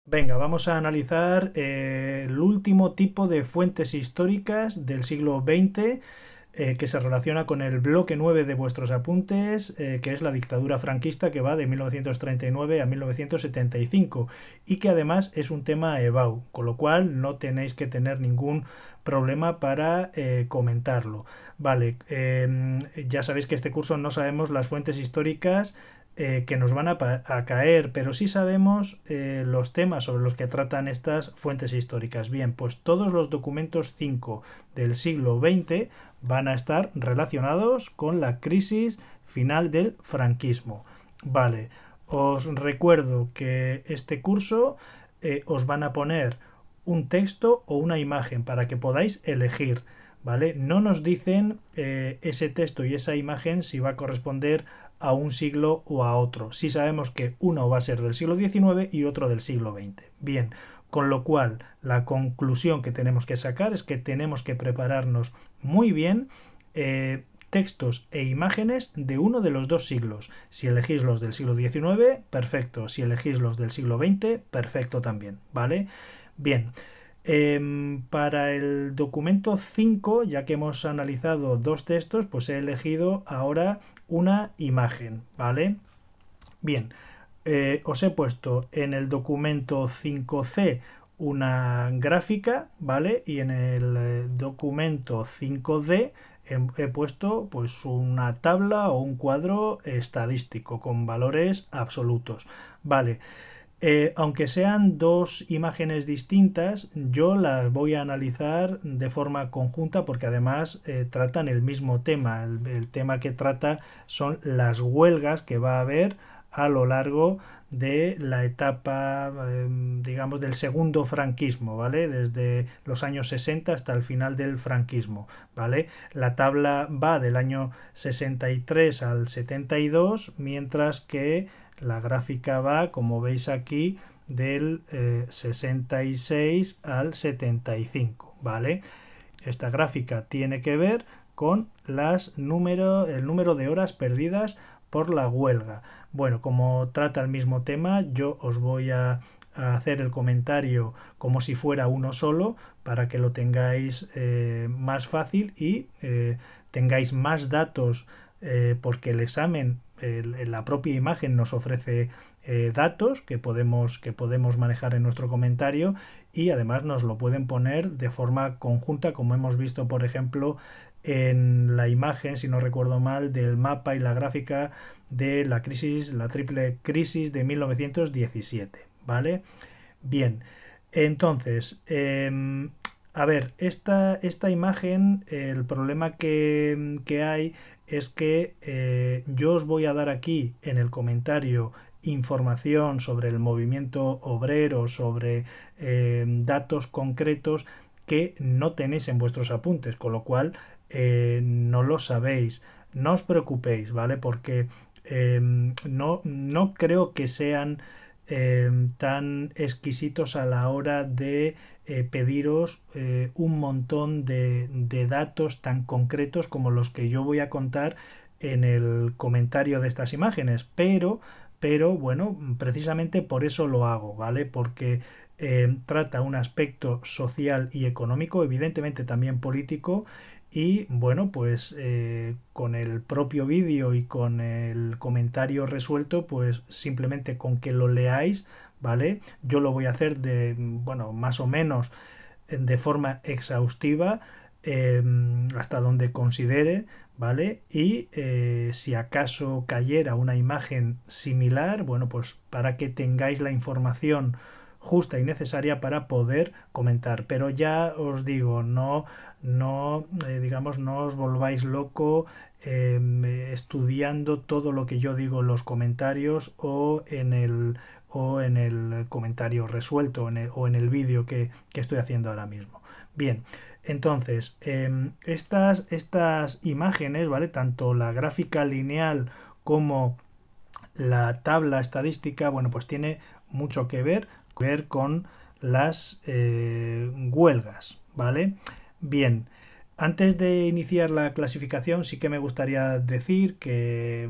Venga, vamos a analizar el último tipo de fuentes históricas del siglo XX que se relaciona con el bloque 9 de vuestros apuntes, que es la dictadura franquista que va de 1939 a 1975 y que además es un tema EBAU, con lo cual no tenéis que tener ningún problema para comentarlo. Vale, ya sabéis que este curso no sabemos las fuentes históricas que nos van a caer, pero sí sabemos los temas sobre los que tratan estas fuentes históricas. Bien, pues todos los documentos 5 del siglo XX van a estar relacionados con la crisis final del franquismo. Vale, os recuerdo que este curso os van a poner un texto o una imagen para que podáis elegir. ¿Vale? No nos dicen ese texto y esa imagen si va a corresponder a un siglo o a otro. Sí sabemos que uno va a ser del siglo XIX y otro del siglo XX. Bien, con lo cual la conclusión que tenemos que sacar es que tenemos que prepararnos muy bien textos e imágenes de uno de los dos siglos. Si elegís los del siglo XIX, perfecto. Si elegís los del siglo XX, perfecto también. ¿Vale? Bien, para el documento 5, ya que hemos analizado dos textos, pues he elegido ahora una imagen, ¿vale? Bien, os he puesto en el documento 5C una gráfica, ¿vale? Y en el documento 5D he puesto pues una tabla o un cuadro estadístico con valores absolutos, ¿vale? Aunque sean dos imágenes distintas, yo las voy a analizar de forma conjunta porque además tratan el mismo tema. El tema que trata son las huelgas que va a haber a lo largo de la etapa, digamos, del segundo franquismo, ¿vale? Desde los años 60 hasta el final del franquismo, ¿vale? La tabla va del año 63 al 72, mientras que la gráfica va, como veis aquí, del 66 al 75, ¿vale? Esta gráfica tiene que ver con el número de horas perdidas por la huelga. Bueno, como trata el mismo tema, yo os voy a hacer el comentario como si fuera uno solo para que lo tengáis más fácil y tengáis más datos porque el examen, la propia imagen nos ofrece datos que podemos manejar en nuestro comentario y además nos lo pueden poner de forma conjunta como hemos visto por ejemplo en la imagen, si no recuerdo mal, del mapa y la gráfica de la crisis, la triple crisis de 1917, ¿vale? Bien, entonces, a ver, esta imagen, el problema que hay es que yo os voy a dar aquí en el comentario información sobre el movimiento obrero, sobre datos concretos que no tenéis en vuestros apuntes, con lo cual no lo sabéis. No os preocupéis, ¿vale? Porque no creo que sean tan exquisitos a la hora de pediros un montón de datos tan concretos como los que yo voy a contar en el comentario de estas imágenes, pero bueno, precisamente por eso lo hago, ¿vale? Porque trata un aspecto social y económico, evidentemente también político, y bueno, pues con el propio vídeo y con el comentario resuelto, pues simplemente con que lo leáis, ¿vale? Yo lo voy a hacer de, bueno, más o menos de forma exhaustiva hasta donde considere, ¿vale? Y si acaso cayera una imagen similar, bueno, pues para que tengáis la información justa y necesaria para poder comentar. Pero ya os digo, digamos, no os volváis loco estudiando todo lo que yo digo en los comentarios o en el comentario resuelto o en el vídeo que estoy haciendo ahora mismo. Bien, entonces, estas imágenes, ¿vale? Tanto la gráfica lineal como la tabla estadística, bueno, pues tiene mucho que ver con las huelgas, ¿vale? Bien, antes de iniciar la clasificación, sí que me gustaría decir que,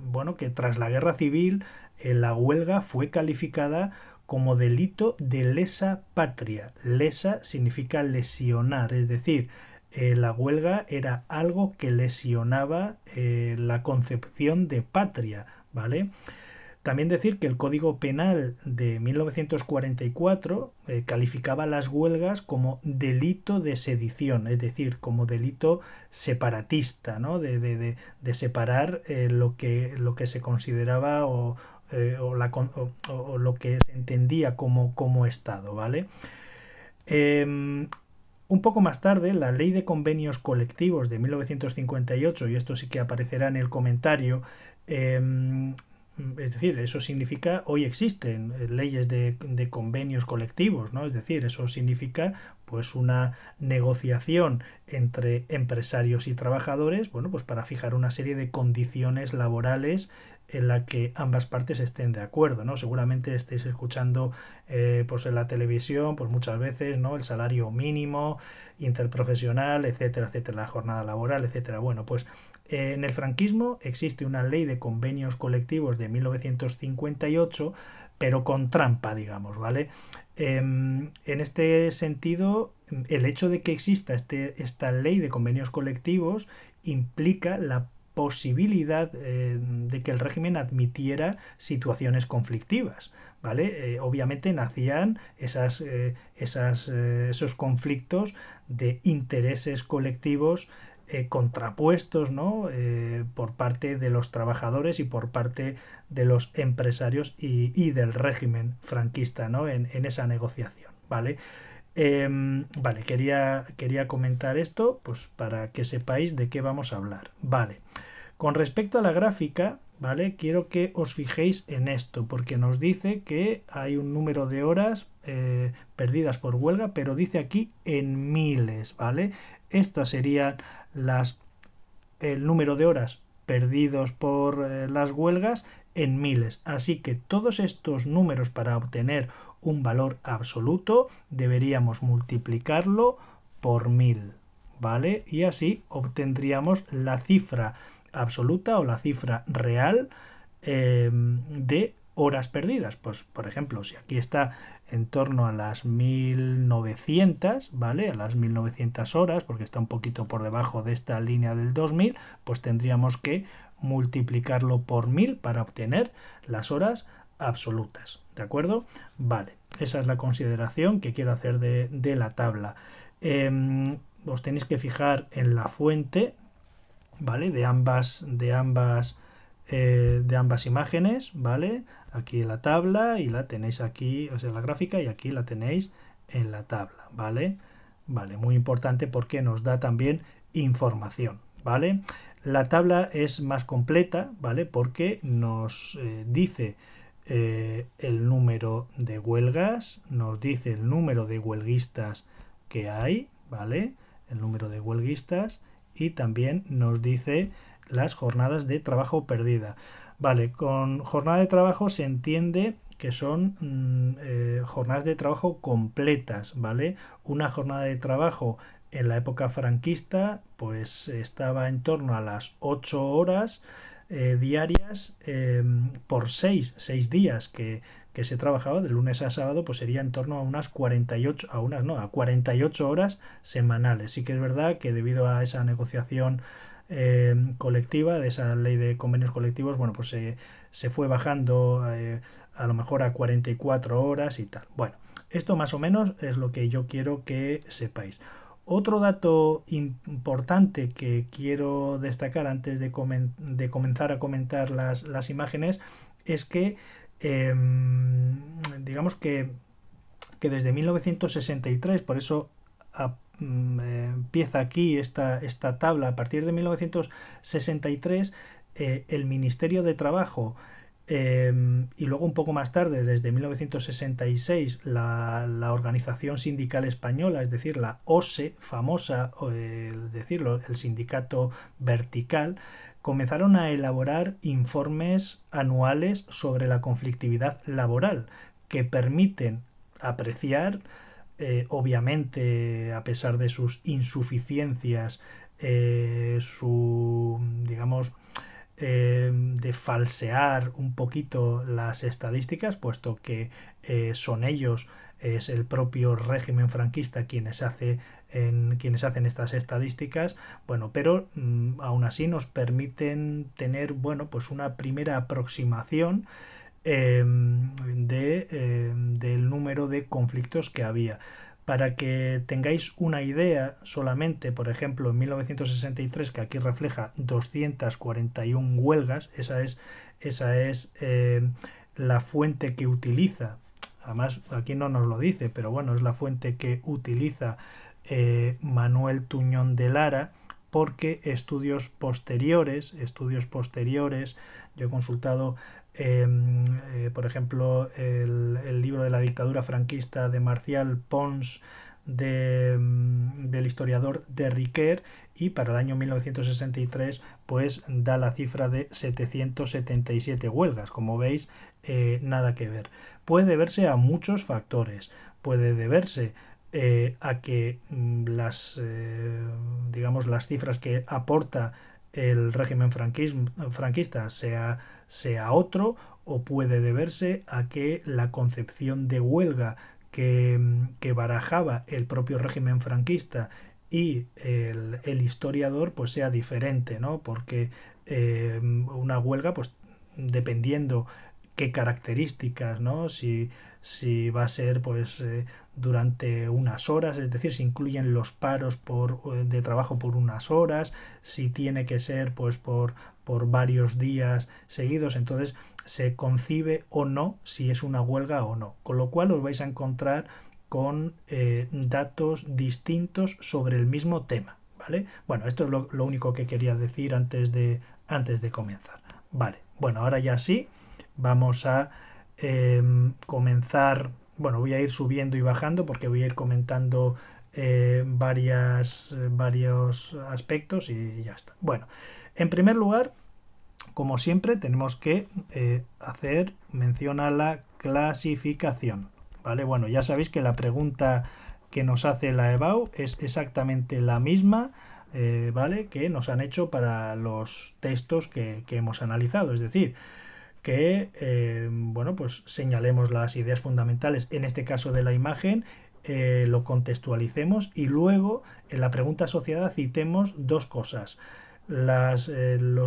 bueno, que tras la guerra civil, la huelga fue calificada como delito de lesa patria. Lesa significa lesionar, es decir, la huelga era algo que lesionaba la concepción de patria, ¿vale? También decir que el Código Penal de 1944 calificaba las huelgas como delito de sedición, es decir, como delito separatista, ¿no? De separar lo que se consideraba o lo que se entendía como Estado, ¿vale? Un poco más tarde, la Ley de Convenios Colectivos de 1958, y esto sí que aparecerá en el comentario, es decir, eso significa, hoy existen leyes de convenios colectivos, ¿no? Es decir, eso significa pues una negociación entre empresarios y trabajadores, bueno, pues para fijar una serie de condiciones laborales en la que ambas partes estén de acuerdo, ¿no? Seguramente estéis escuchando pues en la televisión, pues muchas veces, ¿no? El salario mínimo, interprofesional, etcétera, etcétera, la jornada laboral, etcétera. Bueno, pues en el franquismo existe una ley de convenios colectivos de 1958, pero con trampa, digamos, ¿vale? En este sentido, el hecho de que exista esta ley de convenios colectivos implica la posibilidad de que el régimen admitiera situaciones conflictivas, ¿vale? Obviamente nacían esos conflictos de intereses colectivos contrapuestos, ¿no? Por parte de los trabajadores y por parte de los empresarios y del régimen franquista, ¿no? En esa negociación, ¿vale? Vale, quería comentar esto pues para que sepáis de qué vamos a hablar. Vale, con respecto a la gráfica, ¿vale? Quiero que os fijéis en esto, porque nos dice que hay un número de horas perdidas por huelga, pero dice aquí en miles, ¿vale? Estas serían el número de horas perdidos por las huelgas en miles. Así que todos estos números, para obtener un valor absoluto, deberíamos multiplicarlo por 1000, ¿vale? Y así obtendríamos la cifra absoluta o la cifra real de horas perdidas. Pues, por ejemplo, si aquí está en torno a las 1900, ¿vale? A las 1900 horas, porque está un poquito por debajo de esta línea del 2000, pues tendríamos que multiplicarlo por 1000 para obtener las horas absolutas, ¿de acuerdo? Vale, esa es la consideración que quiero hacer de la tabla. Os tenéis que fijar en la fuente, ¿vale? De ambas imágenes, ¿vale? Aquí la tabla y la tenéis aquí, o sea, la gráfica, y aquí la tenéis en la tabla, ¿vale? Vale, muy importante porque nos da también información, ¿vale? La tabla es más completa, ¿vale? Porque nos dice el número de huelgas, nos dice el número de huelguistas que hay, ¿vale? El número de huelguistas, y también nos dice las jornadas de trabajo perdida. Vale, con jornada de trabajo se entiende que son jornadas de trabajo completas, ¿vale? Una jornada de trabajo en la época franquista pues estaba en torno a las 8 horas diarias por 6 días que se trabajaba de lunes a sábado, pues sería en torno a unas 48, a 48 horas semanales. Sí que es verdad que debido a esa negociación colectiva, de esa ley de convenios colectivos, bueno, pues se fue bajando a lo mejor a 44 horas y tal. Bueno, esto más o menos es lo que yo quiero que sepáis. Otro dato importante que quiero destacar antes de comenzar a comentar las imágenes es que digamos que desde 1963, por eso empieza aquí esta tabla, a partir de 1963 el Ministerio de Trabajo y luego un poco más tarde, desde 1966, la Organización Sindical Española, es decir, la OSE famosa, el sindicato vertical, comenzaron a elaborar informes anuales sobre la conflictividad laboral que permiten apreciar, obviamente a pesar de sus insuficiencias, digamos, de falsear un poquito las estadísticas, puesto que son ellos, es el propio régimen franquista quienes hacen estas estadísticas, bueno, pero aún así nos permiten tener, bueno, pues una primera aproximación del número de conflictos que había. Para que tengáis una idea, solamente, por ejemplo, en 1963, que aquí refleja 241 huelgas, esa es la fuente que utiliza, además aquí no nos lo dice, pero bueno, es la fuente que utiliza Manuel Tuñón de Lara, porque estudios posteriores, yo he consultado por ejemplo, el libro de la dictadura franquista de Marcial Pons, del historiador de Riquer, y para el año 1963 pues da la cifra de 777 huelgas. Como veis, nada que ver. Puede deberse a muchos factores. Puede deberse a que digamos, las cifras que aporta el régimen franquista sea otro, o puede deberse a que la concepción de huelga que barajaba el propio régimen franquista y el historiador pues sea diferente, ¿no? Porque una huelga, pues dependiendo qué características, ¿no? Si va a ser pues durante unas horas, es decir, si incluyen los paros de trabajo por unas horas, si tiene que ser pues por varios días seguidos, entonces se concibe o no si es una huelga o no, con lo cual os vais a encontrar con datos distintos sobre el mismo tema, ¿vale? Bueno, esto es lo único que quería decir antes de comenzar. Vale, bueno, ahora ya sí, vamos a comenzar. Bueno, voy a ir subiendo y bajando porque voy a ir comentando varios aspectos y ya está. Bueno, en primer lugar, como siempre, tenemos que hacer mención a la clasificación, ¿vale? Bueno, ya sabéis que la pregunta que nos hace la EBAU es exactamente la misma, ¿vale? Que nos han hecho para los textos que hemos analizado, es decir, que bueno, pues señalemos las ideas fundamentales, en este caso de la imagen, lo contextualicemos y luego en la pregunta asociada citemos dos cosas: los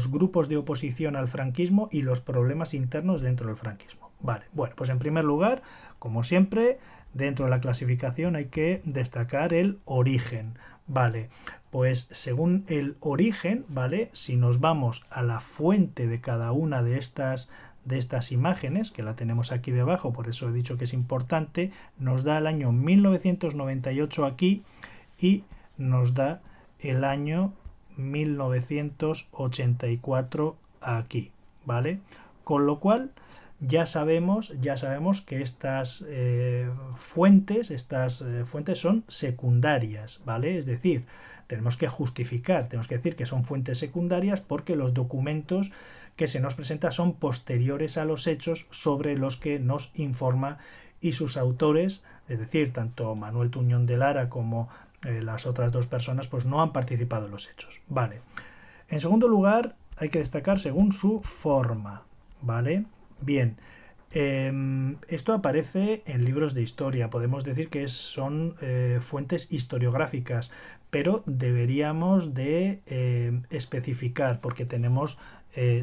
grupos de oposición al franquismo y los problemas internos dentro del franquismo. Vale, bueno, pues en primer lugar, como siempre, dentro de la clasificación hay que destacar el origen. Vale, pues según el origen, ¿vale? Si nos vamos a la fuente de cada una de estas imágenes, que la tenemos aquí debajo, por eso he dicho que es importante, nos da el año 1998 aquí y nos da el año 1984 aquí, ¿vale? Con lo cual ya sabemos que estas fuentes son secundarias, ¿vale? Es decir, tenemos que justificar, tenemos que decir que son fuentes secundarias porque los documentos que se nos presentan son posteriores a los hechos sobre los que nos informa, y sus autores, es decir, tanto Manuel Tuñón de Lara como las otras dos personas, pues no han participado en los hechos. Vale. En segundo lugar, hay que destacar según su forma, ¿vale? Bien, esto aparece en libros de historia, podemos decir que son fuentes historiográficas, pero deberíamos de especificar, porque tenemos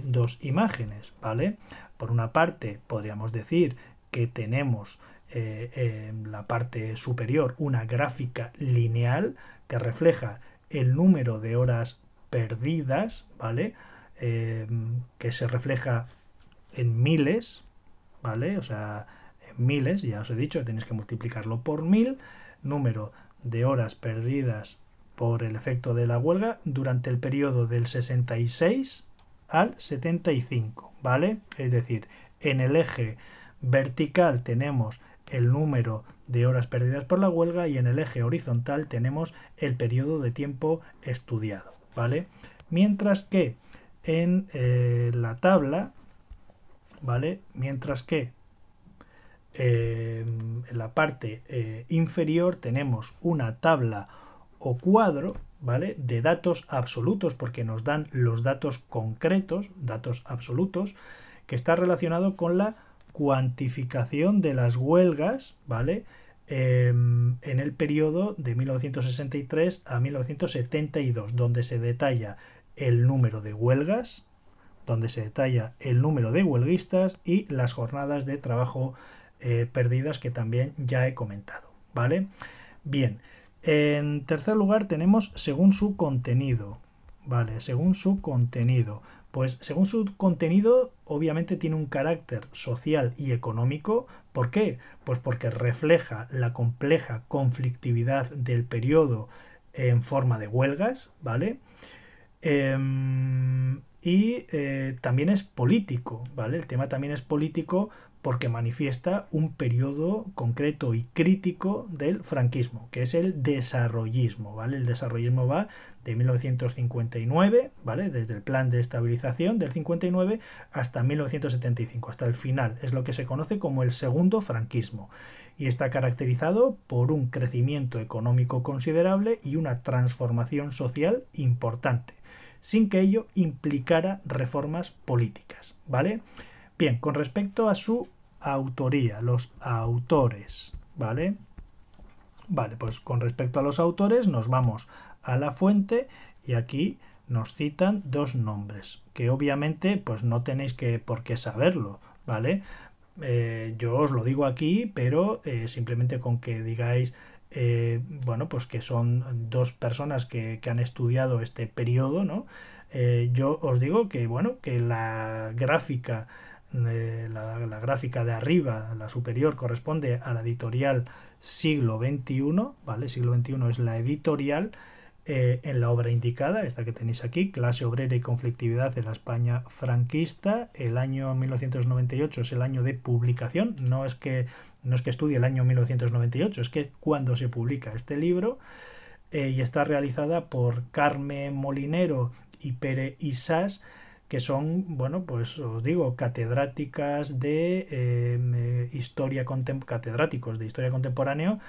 dos imágenes, ¿vale? Por una parte, podríamos decir que tenemos en la parte superior una gráfica lineal que refleja el número de horas perdidas, ¿vale? Que se refleja en miles, ¿vale? O sea, en miles, ya os he dicho, tenéis que multiplicarlo por 1000, número de horas perdidas por el efecto de la huelga durante el periodo del 66 al 75, ¿vale? Es decir, en el eje vertical tenemos el número de horas perdidas por la huelga y en el eje horizontal tenemos el periodo de tiempo estudiado, ¿vale? Mientras que en la tabla, ¿vale? Mientras que en la parte inferior tenemos una tabla o cuadro, ¿vale?, de datos absolutos, porque nos dan los datos concretos, datos absolutos, que está relacionado con la cuantificación de las huelgas, ¿vale?, en el periodo de 1963 a 1972, donde se detalla el número de huelgas, donde se detalla el número de huelguistas y las jornadas de trabajo perdidas, que también ya he comentado, ¿vale? Bien, en tercer lugar tenemos según su contenido, ¿vale? Según su contenido. Pues según su contenido, obviamente tiene un carácter social y económico. ¿Por qué? Pues porque refleja la compleja conflictividad del periodo en forma de huelgas, ¿vale? También es político, ¿vale? El tema también es político porque manifiesta un periodo concreto y crítico del franquismo, que es el desarrollismo, ¿vale? El desarrollismo va de 1959, ¿vale?, desde el plan de estabilización del 59 hasta 1975, hasta el final. Es lo que se conoce como el segundo franquismo y está caracterizado por un crecimiento económico considerable y una transformación social importante, sin que ello implicara reformas políticas, ¿vale? Bien, con respecto a su autoría, los autores, ¿vale? Vale, pues con respecto a los autores nos vamos a la fuente y aquí nos citan dos nombres, que obviamente pues no tenéis por qué saberlo, ¿vale? Yo os lo digo aquí, pero simplemente con que digáis, bueno, pues que son dos personas que han estudiado este periodo, ¿no? Yo os digo que, bueno, que la gráfica, la gráfica de arriba, la superior, corresponde a la editorial Siglo XXI, ¿vale? Siglo XXI es la editorial. En la obra indicada, esta que tenéis aquí, Clase obrera y conflictividad en la España franquista, el año 1998 es el año de publicación, no es que estudie el año 1998, es que cuando se publica este libro, y está realizada por Carmen Molinero y Pere Isás, que son, bueno, pues os digo, catedráticas de catedráticos de historia contemporánea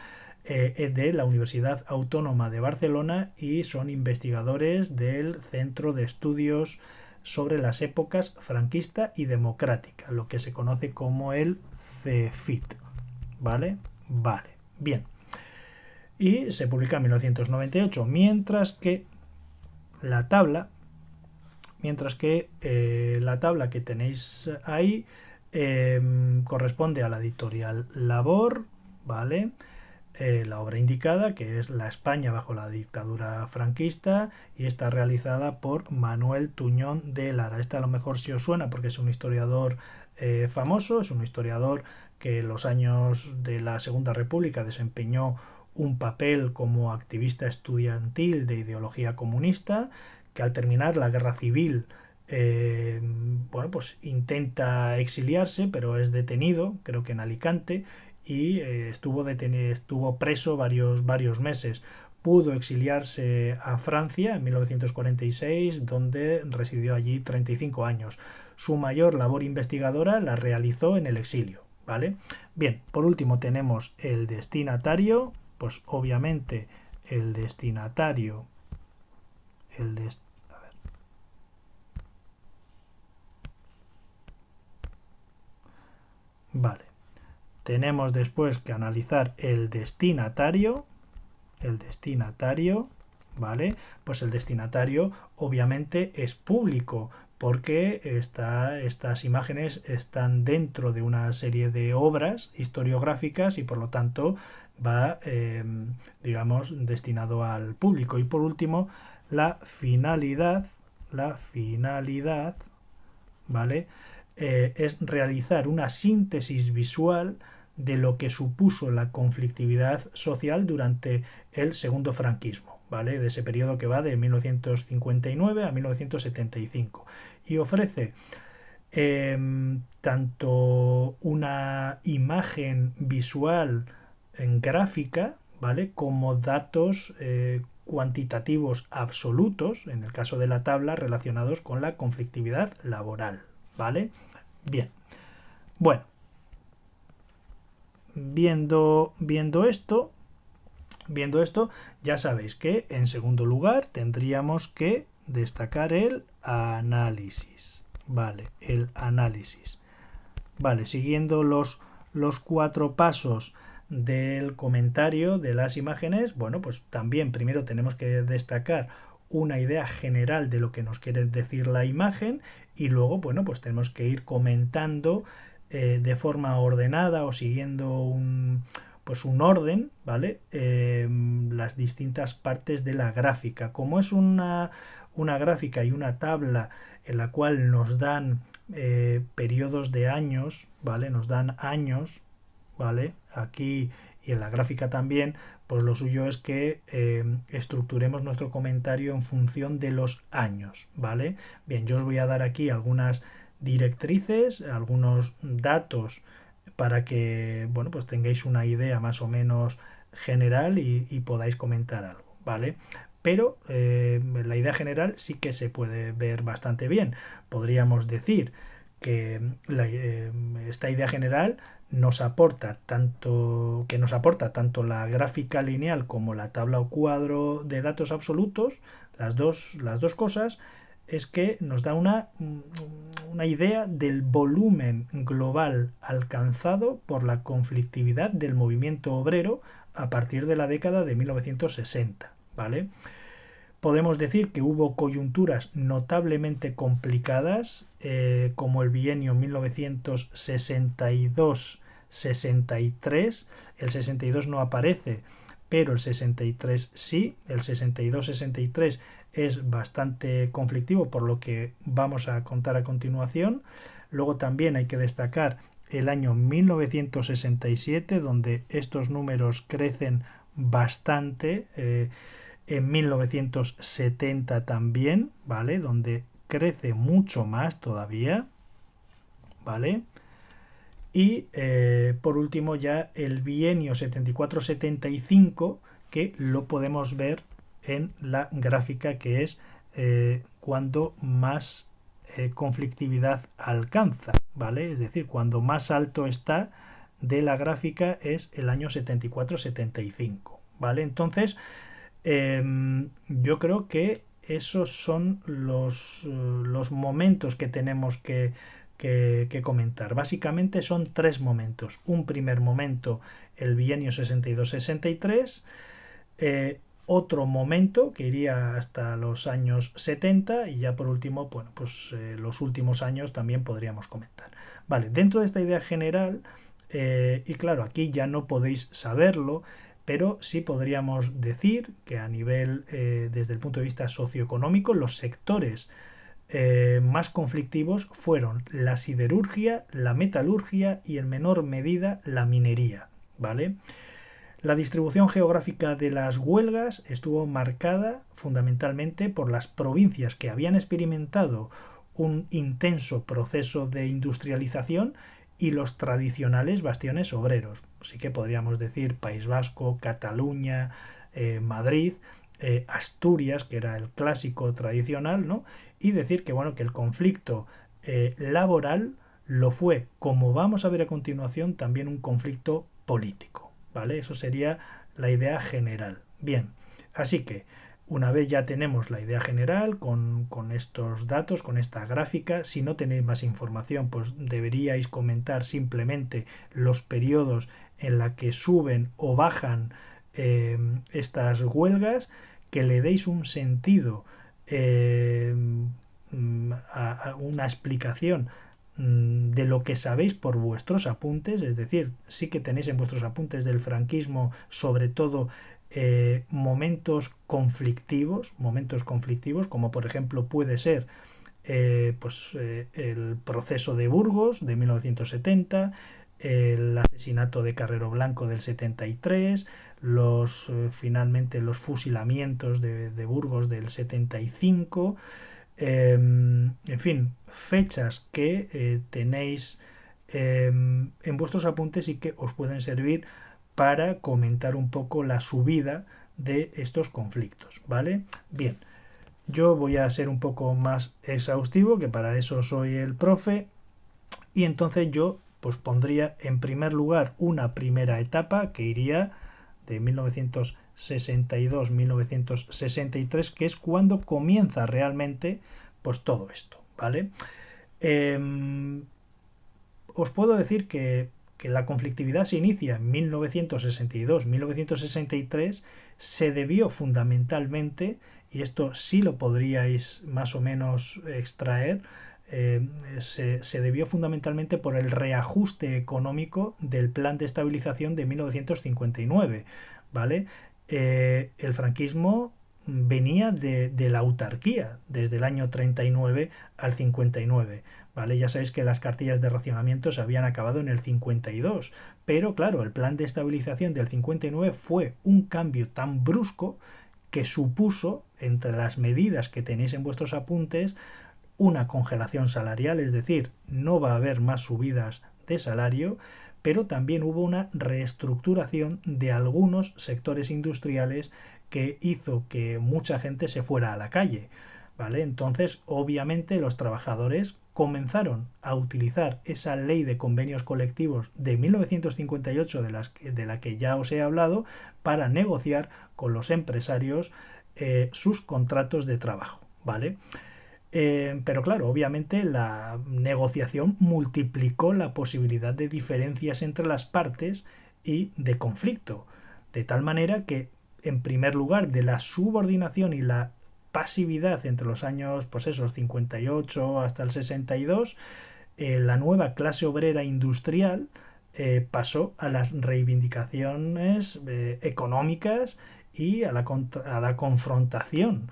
de la Universidad Autónoma de Barcelona y son investigadores del Centro de Estudios sobre las épocas franquista y democrática, lo que se conoce como el CEFIT, ¿vale? Vale, bien. Y se publica en 1998, la tabla que tenéis ahí corresponde a la editorial Labor, ¿vale? La obra indicada, que es La España bajo la dictadura franquista, y está realizada por Manuel Tuñón de Lara. Esta a lo mejor si os suena porque es un historiador famoso, es un historiador que en los años de la Segunda República desempeñó un papel como activista estudiantil de ideología comunista, que al terminar la guerra civil bueno, pues intenta exiliarse, pero es detenido, creo que en Alicante, y estuvo preso varios meses. Pudo exiliarse a Francia en 1946, donde residió allí 35 años. Su mayor labor investigadora la realizó en el exilio, ¿vale? Bien, por último tenemos el destinatario, pues obviamente el destinatario, a ver. Vale. Tenemos después que analizar el destinatario, ¿vale? Pues el destinatario obviamente es público porque estas imágenes están dentro de una serie de obras historiográficas y por lo tanto va, digamos, destinado al público. Y por último, la finalidad, ¿vale? Es realizar una síntesis visual de lo que supuso la conflictividad social durante el segundo franquismo, ¿vale? De ese periodo que va de 1959 a 1975 y ofrece tanto una imagen visual en gráfica, ¿vale?, como datos cuantitativos absolutos, en el caso de la tabla, relacionados con la conflictividad laboral, ¿vale? Bien, bueno, viendo esto, Viendo esto, ya sabéis que en segundo lugar tendríamos que destacar el análisis. Vale, el análisis. Vale, siguiendo los 4 pasos del comentario de las imágenes, bueno, pues también primero tenemos que destacar una idea general de lo que nos quiere decir la imagen y luego, bueno, pues tenemos que ir comentando de forma ordenada o siguiendo pues un orden, ¿vale? Las distintas partes de la gráfica. Como es una gráfica y una tabla en la cual nos dan periodos de años, ¿vale? Nos dan años, ¿vale? Aquí y en la gráfica también, pues lo suyo es que estructuremos nuestro comentario en función de los años, ¿vale? Bien, yo os voy a dar aquí algunas directrices, algunos datos para que, bueno, pues tengáis una idea más o menos general y podáis comentar algo, ¿vale? Pero la idea general sí que se puede ver bastante bien. Podríamos decir que esta idea general nos aporta tanto la gráfica lineal como la tabla o cuadro de datos absolutos, las dos cosas, es que nos da una idea del volumen global alcanzado por la conflictividad del movimiento obrero a partir de la década de 1960, ¿vale? Podemos decir que hubo coyunturas notablemente complicadas, como el bienio 1962-63. El 62 no aparece, pero el 63 sí. El 62-63 es bastante conflictivo, por lo que vamos a contar a continuación. Luego también hay que destacar el año 1967, donde estos números crecen bastante. En 1970 también, ¿vale? Donde crece mucho más todavía, ¿vale? Y por último ya el bienio 74-75, que lo podemos ver en la gráfica, que es cuando más conflictividad alcanza, ¿vale? Es decir, cuando más alto está de la gráfica es el año 74-75, ¿vale? Entonces, yo creo que esos son los momentos que tenemos que comentar. Básicamente son 3 momentos. Un primer momento, el bienio 62-63, otro momento que iría hasta los años 70 y ya por último, bueno, pues los últimos años también podríamos comentar. Vale, dentro de esta idea general, y claro, aquí ya no podéis saberlo, pero sí podríamos decir que a nivel, desde el punto de vista socioeconómico, los sectores más conflictivos fueron la siderurgia, la metalurgia y en menor medida la minería, ¿vale? La distribución geográfica de las huelgas estuvo marcada fundamentalmente por las provincias que habían experimentado un intenso proceso de industrialización y los tradicionales bastiones obreros. Así que podríamos decir País Vasco, Cataluña, Madrid, Asturias, que era el clásico tradicional, ¿no? Y decir que, bueno, que el conflicto laboral lo fue, como vamos a ver a continuación, también un conflicto político, ¿vale? Eso sería la idea general. Bien, así que una vez ya tenemos la idea general con estos datos, con esta gráfica, si no tenéis más información, pues deberíais comentar simplemente los periodos en la que suben o bajan estas huelgas, que le deis un sentido, a una explicación de lo que sabéis por vuestros apuntes, es decir, sí que tenéis en vuestros apuntes del franquismo sobre todo momentos conflictivos, como por ejemplo puede ser el proceso de Burgos de 1970, el asesinato de Carrero Blanco del 73, finalmente los fusilamientos de Burgos del 75, en fin, fechas que tenéis en vuestros apuntes y que os pueden servir para comentar un poco la subida de estos conflictos, ¿vale? Bien, yo voy a ser un poco más exhaustivo, que para eso soy el profe, y entonces yo pondría en primer lugar una primera etapa que iría de 1970 1962-1963, que es cuando comienza realmente pues todo esto, ¿vale? Eh, Os puedo decir que la conflictividad se inicia en 1962-1963, se debió fundamentalmente, y esto sí lo podríais más o menos extraer, se debió fundamentalmente por el reajuste económico del plan de estabilización de 1959, ¿vale? El franquismo venía de la autarquía desde el año 39 al 59. ¿Vale? Ya sabéis que las cartillas de racionamiento se habían acabado en el 52, pero claro, el plan de estabilización del 59 fue un cambio tan brusco que supuso, entre las medidas que tenéis en vuestros apuntes, una congelación salarial, es decir, no va a haber más subidas de salario, pero también hubo una reestructuración de algunos sectores industriales que hizo que mucha gente se fuera a la calle. ¿Vale? Entonces, obviamente, los trabajadores comenzaron a utilizar esa ley de convenios colectivos de 1958 de la que ya os he hablado para negociar con los empresarios sus contratos de trabajo, ¿vale? Pero claro, obviamente la negociación multiplicó la posibilidad de diferencias entre las partes y de conflicto, de tal manera que, en primer lugar, de la subordinación y la pasividad entre los años, pues esos 58 hasta el 62, la nueva clase obrera industrial pasó a las reivindicaciones económicas y a a la confrontación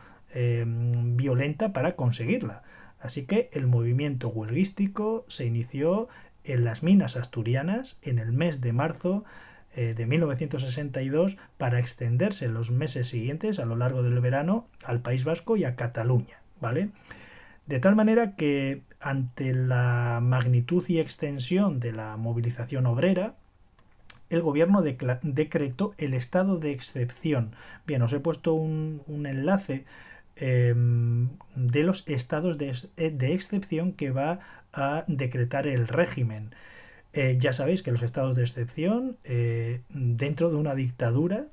violenta para conseguirla. Así que el movimiento huelguístico se inició en las minas asturianas en el mes de marzo de 1962 para extenderse los meses siguientes a lo largo del verano al País Vasco y a Cataluña, ¿vale? De tal manera que ante la magnitud y extensión de la movilización obrera, el gobierno decretó el estado de excepción. Bien, os he puesto un enlace de los estados de excepción que va a decretar el régimen. Ya sabéis que los estados de excepción, dentro de una dictadura,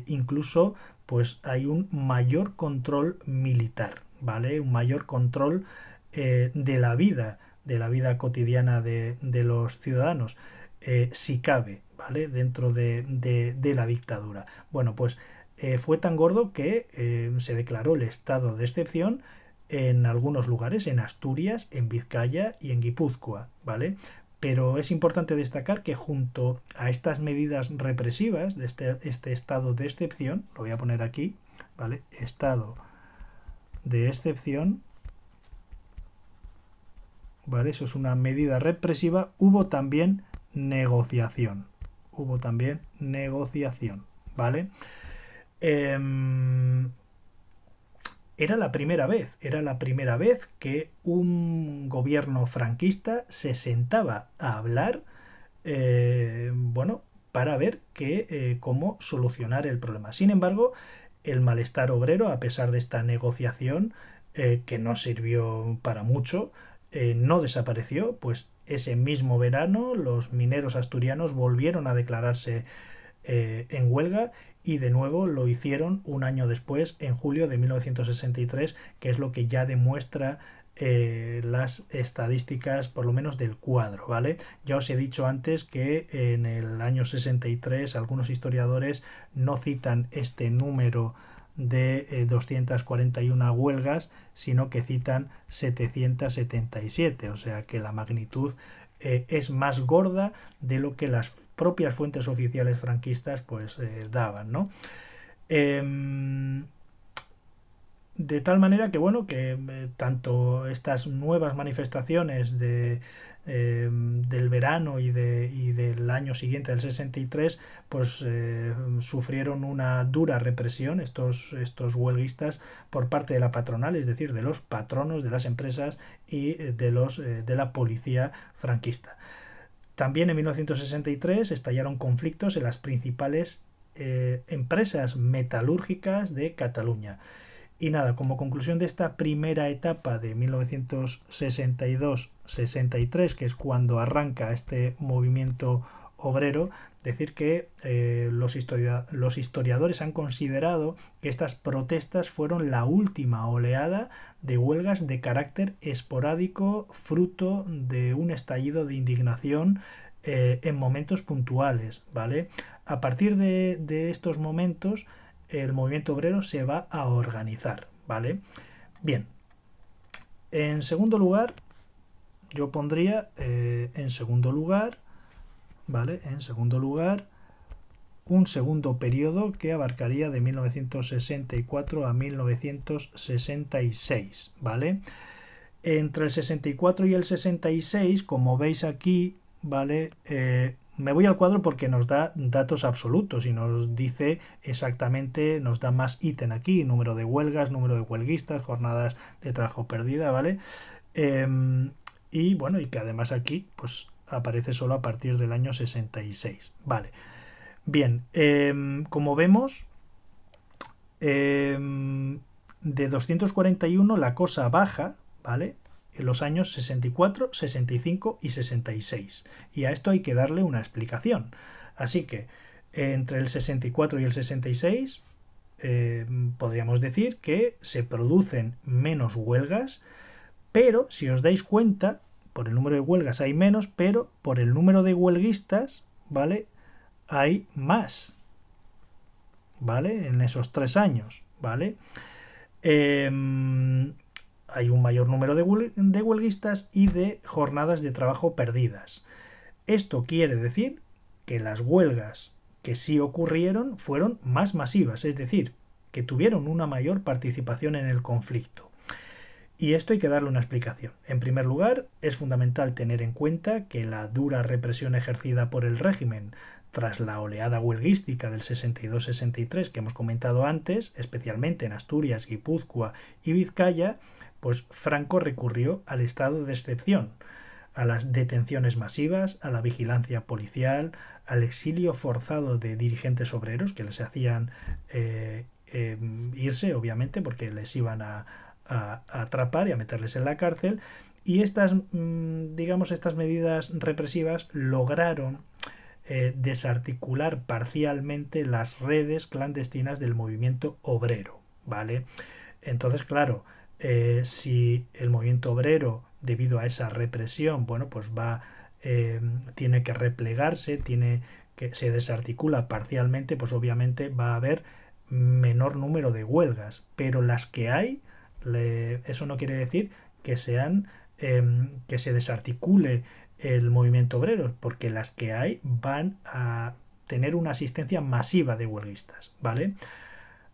incluso pues hay un mayor control militar, ¿vale? Un mayor control de la vida cotidiana de los ciudadanos, si cabe, ¿vale? Dentro de la dictadura. Bueno, pues fue tan gordo que se declaró el estado de excepción en algunos lugares, en Asturias, en Vizcaya y en Guipúzcoa, ¿vale? Pero es importante destacar que junto a estas medidas represivas de este estado de excepción, lo voy a poner aquí, ¿vale? Estado de excepción, ¿vale? Eso es una medida represiva, hubo también negociación. Hubo también negociación, ¿vale? Eh, era la primera vez que un gobierno franquista se sentaba a hablar, bueno, para ver cómo solucionar el problema. Sin embargo, el malestar obrero, a pesar de esta negociación, que no sirvió para mucho, no desapareció, pues ese mismo verano los mineros asturianos volvieron a declararse en huelga y de nuevo lo hicieron un año después, en julio de 1963, que es lo que ya demuestra las estadísticas, por lo menos del cuadro, ¿vale? Ya os he dicho antes que en el año 63 algunos historiadores no citan este número de 241 huelgas, sino que citan 777, o sea que la magnitud es más gorda de lo que las propias fuentes oficiales franquistas pues daban, ¿no? De tal manera que bueno, que tanto estas nuevas manifestaciones del verano y del año siguiente, del 63, pues sufrieron una dura represión estos huelguistas por parte de la patronal, es decir, de los patronos de las empresas y de la policía franquista. También en 1963 estallaron conflictos en las principales empresas metalúrgicas de Cataluña. Y nada, como conclusión de esta primera etapa de 1962-63, que es cuando arranca este movimiento obrero, decir que los historiadores han considerado que estas protestas fueron la última oleada de huelgas de carácter esporádico, fruto de un estallido de indignación en momentos puntuales, ¿vale? A partir de estos momentos, el movimiento obrero se va a organizar, ¿vale? Bien, en segundo lugar, yo pondría en segundo lugar, ¿vale? En segundo lugar, un segundo periodo que abarcaría de 1964 a 1966, ¿vale? Entre el 64 y el 66, como veis aquí, ¿vale? Me voy al cuadro porque nos da datos absolutos y nos dice exactamente, nos da más ítem aquí, número de huelgas, número de huelguistas, jornadas de trabajo perdida, ¿vale? Y bueno, y que además aquí pues aparece solo a partir del año 66, ¿vale? Bien, como vemos, de 241 la cosa baja, ¿vale? En los años 64, 65 y 66. Y a esto hay que darle una explicación. Así que entre el 64 y el 66 podríamos decir que se producen menos huelgas, pero si os dais cuenta, por el número de huelgas hay menos, pero por el número de huelguistas, ¿vale? Hay más, ¿vale? En esos 3 años, ¿vale? Hay un mayor número de huelguistas y de jornadas de trabajo perdidas. Esto quiere decir que las huelgas que sí ocurrieron fueron más masivas, es decir, que tuvieron una mayor participación en el conflicto. Y esto hay que darle una explicación. En primer lugar, es fundamental tener en cuenta que la dura represión ejercida por el régimen tras la oleada huelguística del 62-63 que hemos comentado antes, especialmente en Asturias, Guipúzcoa y Vizcaya, pues Franco recurrió al estado de excepción, a las detenciones masivas, a la vigilancia policial, al exilio forzado de dirigentes obreros que les hacían irse, obviamente, porque les iban a atrapar y a meterles en la cárcel, y estas, digamos, estas medidas represivas lograron desarticular parcialmente las redes clandestinas del movimiento obrero, ¿vale? Entonces, claro, si el movimiento obrero, debido a esa represión, bueno, pues tiene que replegarse, tiene que se desarticula parcialmente, pues obviamente va a haber menor número de huelgas, pero las que hay, eso no quiere decir que sean que se desarticule el movimiento obrero, porque las que hay van a tener una asistencia masiva de huelguistas, ¿vale?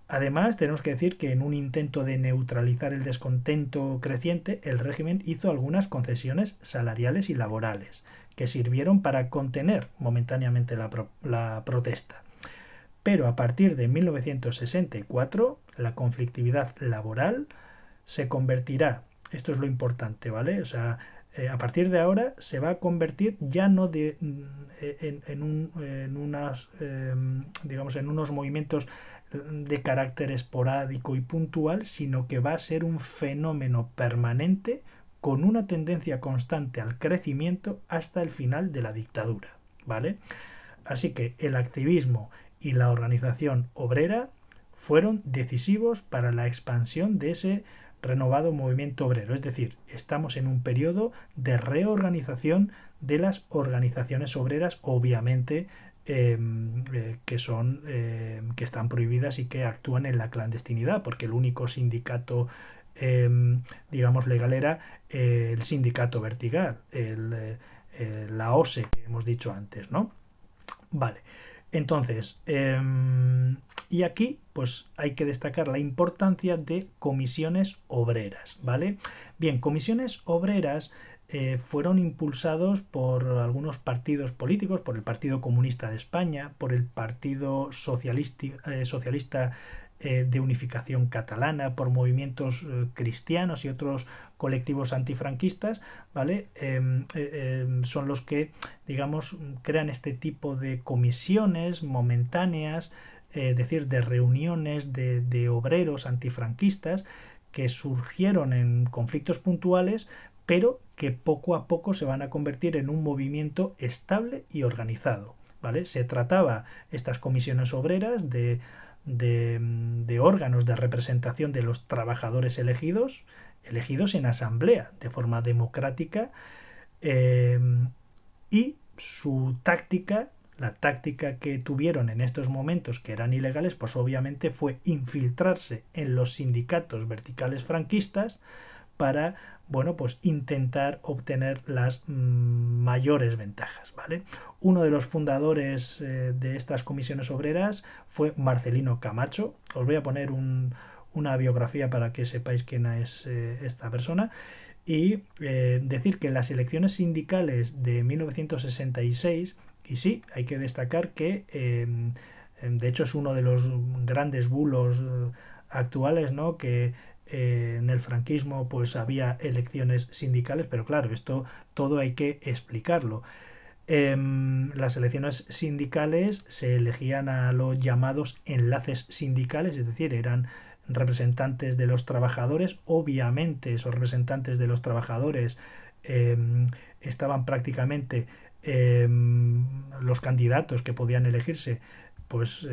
Además, tenemos que decir que en un intento de neutralizar el descontento creciente, el régimen hizo algunas concesiones salariales y laborales, que sirvieron para contener momentáneamente la protesta. Pero a partir de 1964, la conflictividad laboral se convertirá, esto es lo importante, ¿vale? O sea, a partir de ahora se va a convertir ya no digamos, en unos movimientos de carácter esporádico y puntual, sino que va a ser un fenómeno permanente con una tendencia constante al crecimiento hasta el final de la dictadura, ¿vale? Así que el activismo y la organización obrera fueron decisivos para la expansión de ese renovado movimiento obrero. Es decir, estamos en un periodo de reorganización de las organizaciones obreras, obviamente que están prohibidas y que actúan en la clandestinidad, porque el único sindicato digamos legal era el sindicato vertical, la OSE que hemos dicho antes, ¿no? Vale, entonces, y aquí pues hay que destacar la importancia de comisiones obreras, ¿vale? Bien, comisiones obreras fueron impulsados por algunos partidos políticos, por el Partido Comunista de España, por el Partido Socialista de Unificación Catalana, por movimientos cristianos y otros colectivos antifranquistas, ¿vale? Son los que, digamos, crean este tipo de comisiones momentáneas, es decir, de reuniones de obreros antifranquistas que surgieron en conflictos puntuales, pero que poco a poco se van a convertir en un movimiento estable y organizado, ¿vale? Se trataba estas comisiones obreras de órganos de representación de los trabajadores elegidos en asamblea de forma democrática, eh, y su táctica, la táctica que tuvieron en estos momentos que eran ilegales, pues obviamente fue infiltrarse en los sindicatos verticales franquistas para, bueno, pues intentar obtener las mayores ventajas, ¿vale? Uno de los fundadores de estas comisiones obreras fue Marcelino Camacho. Os voy a poner una biografía para que sepáis quién es esta persona. Y decir que en las elecciones sindicales de 1966, y sí, hay que destacar que de hecho es uno de los grandes bulos actuales, ¿no? Que en el franquismo pues había elecciones sindicales, pero claro, esto todo hay que explicarlo. Las elecciones sindicales se elegían a los llamados enlaces sindicales, es decir, eran representantes de los trabajadores. Obviamente esos representantes de los trabajadores eh, estaban prácticamente los candidatos que podían elegirse pues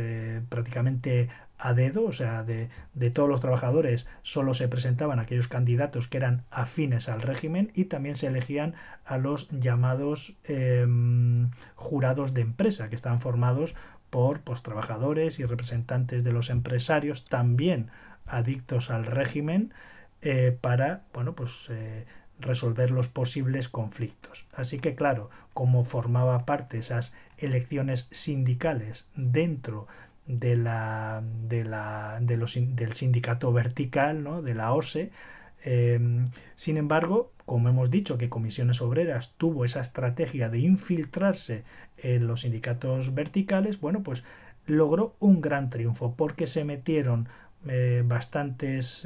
prácticamente a dedo, o sea, de todos los trabajadores solo se presentaban aquellos candidatos que eran afines al régimen, y también se elegían a los llamados jurados de empresa, que estaban formados por pues, trabajadores y representantes de los empresarios también adictos al régimen, para bueno pues resolver los posibles conflictos. Así que claro, como formaba parte esas elecciones sindicales dentro del sindicato vertical, ¿no? De la OSE. Sin embargo, como hemos dicho que Comisiones Obreras tuvo esa estrategia de infiltrarse en los sindicatos verticales, bueno, pues logró un gran triunfo porque se metieron bastantes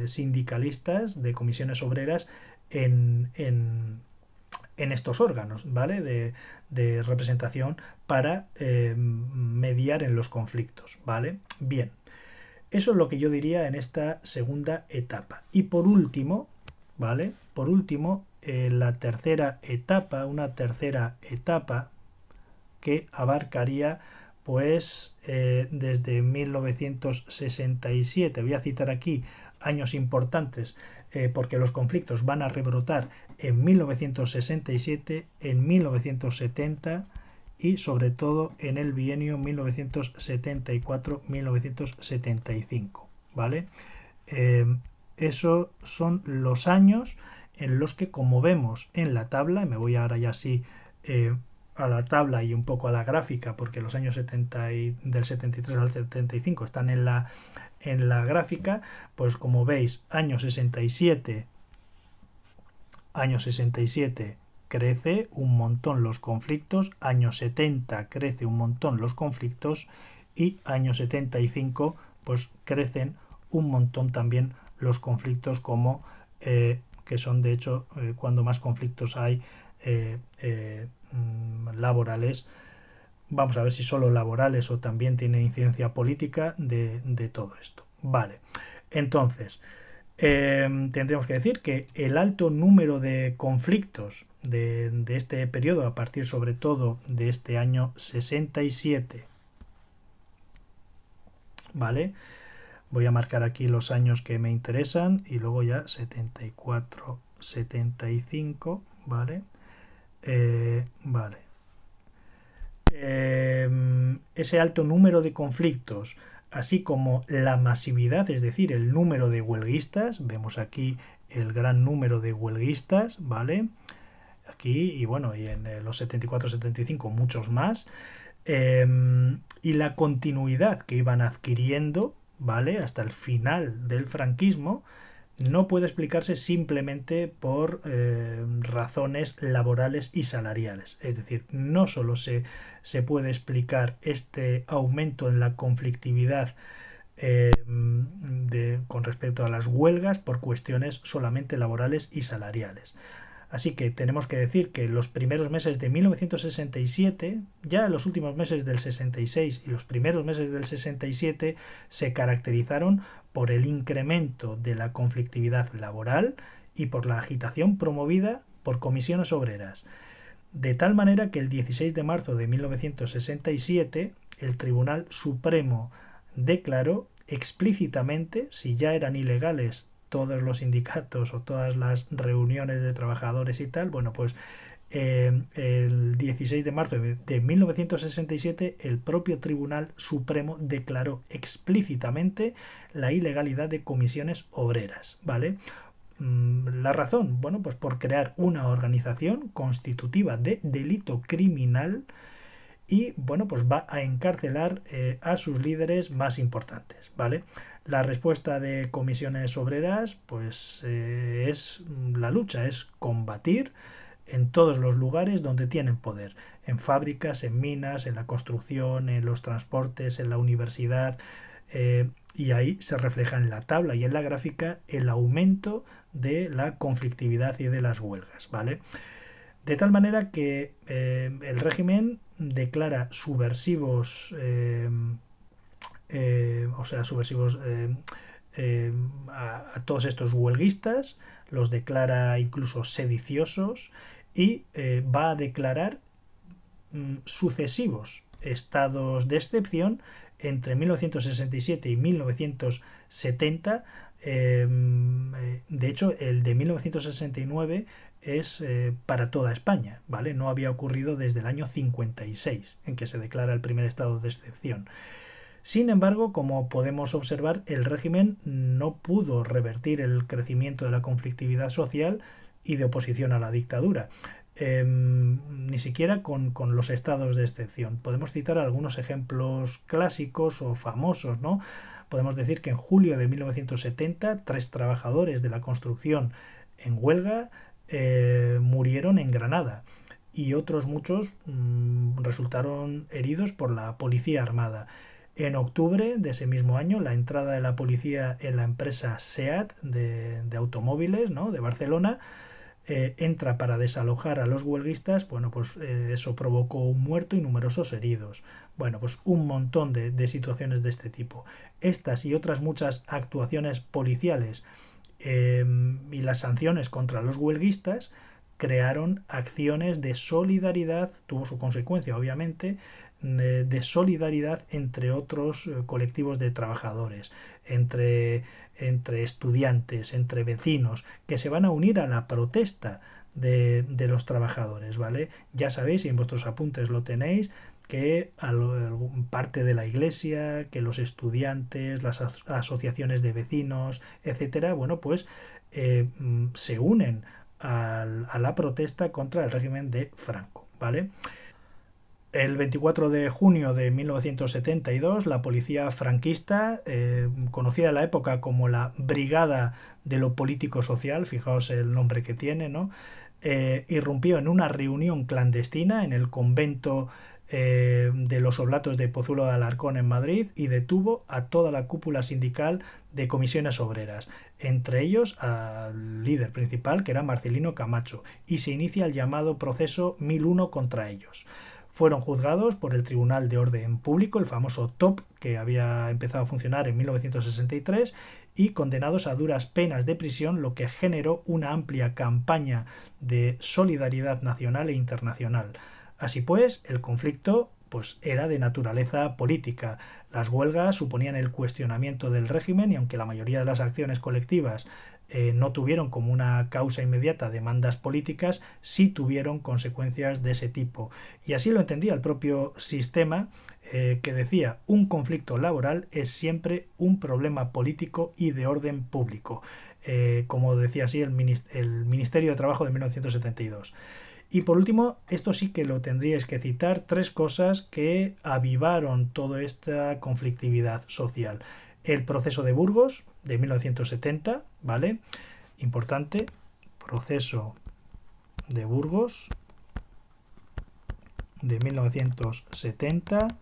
sindicalistas de Comisiones Obreras en estos órganos, ¿vale? De representación para mediar en los conflictos, ¿vale? Bien, eso es lo que yo diría en esta segunda etapa. Y por último, ¿vale? Por último, la tercera etapa, una tercera etapa que abarcaría pues desde 1967. Voy a citar aquí años importantes porque los conflictos van a rebrotar en 1967, en 1970 y sobre todo en el bienio 1974-1975, ¿vale? Esos son los años en los que, como vemos en la tabla, me voy ahora ya así a la tabla y un poco a la gráfica, porque los años 70 del 73 al 75 están en la gráfica, pues como veis, año 67 crece un montón los conflictos, año 70 crece un montón los conflictos y año 75 pues crecen un montón también los conflictos, como que son de hecho cuando más conflictos hay laborales. Vamos a ver si solo laborales o también tiene incidencia política de todo esto. Vale, entonces tendríamos que decir que el alto número de conflictos de este periodo, a partir sobre todo de este año 67, ¿vale? Voy a marcar aquí los años que me interesan y luego ya 74, 75, ¿vale? Vale. Ese alto número de conflictos, así como la masividad, es decir, el número de huelguistas, vemos aquí el gran número de huelguistas, ¿vale? Aquí y bueno, y en los 74-75 muchos más, y la continuidad que iban adquiriendo, ¿vale? Hasta el final del franquismo, no puede explicarse simplemente por razones laborales y salariales. Es decir, no solo se puede explicar este aumento en la conflictividad con respecto a las huelgas por cuestiones solamente laborales y salariales. Así que tenemos que decir que los primeros meses de 1967, ya los últimos meses del 66 y los primeros meses del 67 se caracterizaron por el incremento de la conflictividad laboral y por la agitación promovida por comisiones obreras. De tal manera que el 16 de marzo de 1967 el Tribunal Supremo declaró explícitamente, si ya eran ilegales todos los sindicatos o todas las reuniones de trabajadores y tal, bueno, pues el 16 de marzo de 1967 el propio Tribunal Supremo declaró explícitamente la ilegalidad de comisiones obreras, ¿vale? La razón, bueno, pues por crear una organización constitutiva de delito criminal y, bueno, pues va a encarcelar a sus líderes más importantes, ¿vale? La respuesta de comisiones obreras, pues es la lucha, es combatir en todos los lugares donde tienen poder, en fábricas, en minas, en la construcción, en los transportes, en la universidad, y ahí se refleja en la tabla y en la gráfica el aumento de la conflictividad y de las huelgas, ¿vale? De tal manera que el régimen declara subversivos, o sea, subversivos a todos estos huelguistas, los declara incluso sediciosos y va a declarar sucesivos estados de excepción entre 1967 y 1970. De hecho, el de 1969 es para toda España, ¿vale? No había ocurrido desde el año 56, en que se declara el primer estado de excepción. Sin embargo, como podemos observar, el régimen no pudo revertir el crecimiento de la conflictividad social y de oposición a la dictadura. Ni siquiera con los estados de excepción. Podemos citar algunos ejemplos clásicos o famosos, ¿no? Podemos decir que en julio de 1970, 3 trabajadores de la construcción en huelga murieron en Granada y otros muchos resultaron heridos por la policía armada. En octubre de ese mismo año, la entrada de la policía en la empresa SEAT de automóviles, ¿no?, de Barcelona, entra para desalojar a los huelguistas. Bueno, pues eso provocó un muerto y numerosos heridos. Bueno, pues un montón de situaciones de este tipo. Estas y otras muchas actuaciones policiales y las sanciones contra los huelguistas crearon acciones de solidaridad, tuvo su consecuencia obviamente, de solidaridad entre otros colectivos de trabajadores, entre estudiantes, entre vecinos, que se van a unir a la protesta de los trabajadores, ¿vale? Ya sabéis, y en vuestros apuntes lo tenéis, que parte de la iglesia, que los estudiantes, las asociaciones de vecinos, etcétera, bueno, pues se unen a la protesta contra el régimen de Franco, ¿vale? El 24 de junio de 1972, la policía franquista, conocida en la época como la Brigada de lo Político Social, fijaos el nombre que tiene, ¿no?, irrumpió en una reunión clandestina en el convento de los Oblatos de Pozuelo de Alarcón en Madrid y detuvo a toda la cúpula sindical de comisiones obreras, entre ellos al líder principal, que era Marcelino Camacho, y se inicia el llamado proceso 1001 contra ellos. Fueron juzgados por el Tribunal de Orden Público, el famoso TOP, que había empezado a funcionar en 1963, y condenados a duras penas de prisión, lo que generó una amplia campaña de solidaridad nacional e internacional. Así pues, el conflicto pues era de naturaleza política. Las huelgas suponían el cuestionamiento del régimen y aunque la mayoría de las acciones colectivas no tuvieron como una causa inmediata demandas políticas, sí tuvieron consecuencias de ese tipo. Y así lo entendía el propio sistema, que decía: un conflicto laboral es siempre un problema político y de orden público, como decía así el Ministerio de Trabajo de 1972. Y por último, esto sí que lo tendríais que citar, 3 cosas que avivaron toda esta conflictividad social. El proceso de Burgos de 1970, ¿vale? Importante, proceso de Burgos de 1970,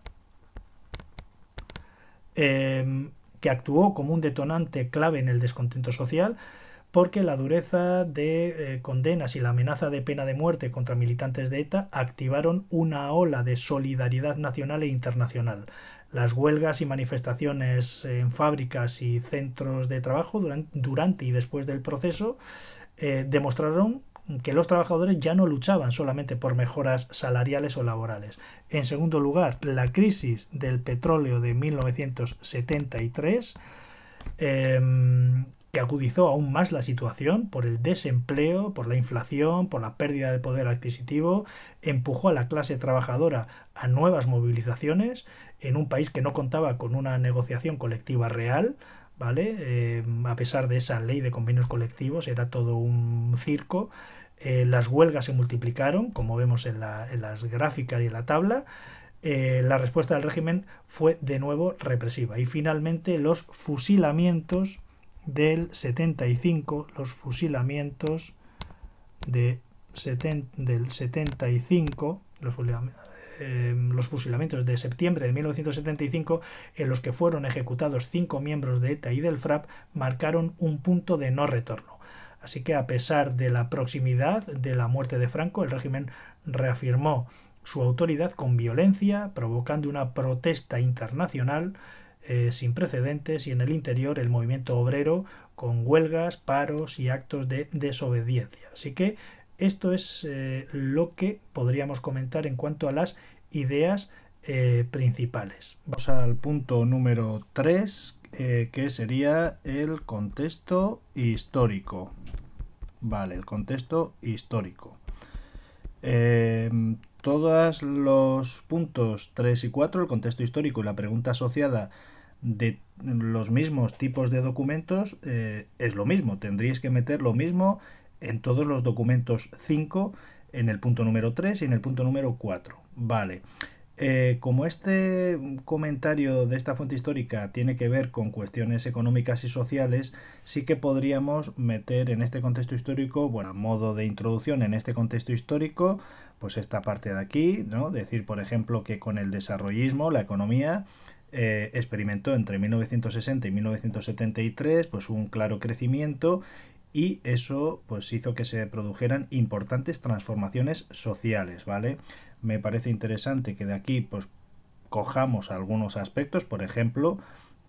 que actuó como un detonante clave en el descontento social. porque la dureza de condenas y la amenaza de pena de muerte contra militantes de ETA activaron una ola de solidaridad nacional e internacional. Las huelgas y manifestaciones en fábricas y centros de trabajo durante y después del proceso demostraron que los trabajadores ya no luchaban solamente por mejoras salariales o laborales. En segundo lugar, la crisis del petróleo de 1973 que agudizó aún más la situación por el desempleo, por la inflación, por la pérdida de poder adquisitivo, empujó a la clase trabajadora a nuevas movilizaciones en un país que no contaba con una negociación colectiva real, ¿vale? A pesar de esa ley de convenios colectivos, era todo un circo. Las huelgas se multiplicaron, como vemos en las gráficas y en la tabla. La respuesta del régimen fue de nuevo represiva. Y finalmente los fusilamientos del 75, los fusilamientos del 75, los fusilamientos de septiembre de 1975, en los que fueron ejecutados 5 miembros de ETA y del FRAP, marcaron un punto de no retorno. Así que a pesar de la proximidad de la muerte de Franco, el régimen reafirmó su autoridad con violencia, provocando una protesta internacional sin precedentes, y en el interior el movimiento obrero con huelgas, paros y actos de desobediencia. Así que esto es lo que podríamos comentar en cuanto a las ideas principales. Vamos al punto número 3, que sería el contexto histórico. Vale, el contexto histórico. Todos los puntos 3 y 4, el contexto histórico y la pregunta asociada de los mismos tipos de documentos, es lo mismo. Tendríais que meter lo mismo en todos los documentos 5, en el punto número 3 y en el punto número 4. Vale. Como este comentario de esta fuente histórica tiene que ver con cuestiones económicas y sociales, sí que podríamos meter en este contexto histórico, bueno, a modo de introducción en este contexto histórico, pues esta parte de aquí, ¿no? Decir, por ejemplo, que con el desarrollismo, la economía experimentó entre 1960 y 1973 pues un claro crecimiento, y eso pues hizo que se produjeran importantes transformaciones sociales, ¿vale? Me parece interesante que de aquí pues cojamos algunos aspectos, por ejemplo,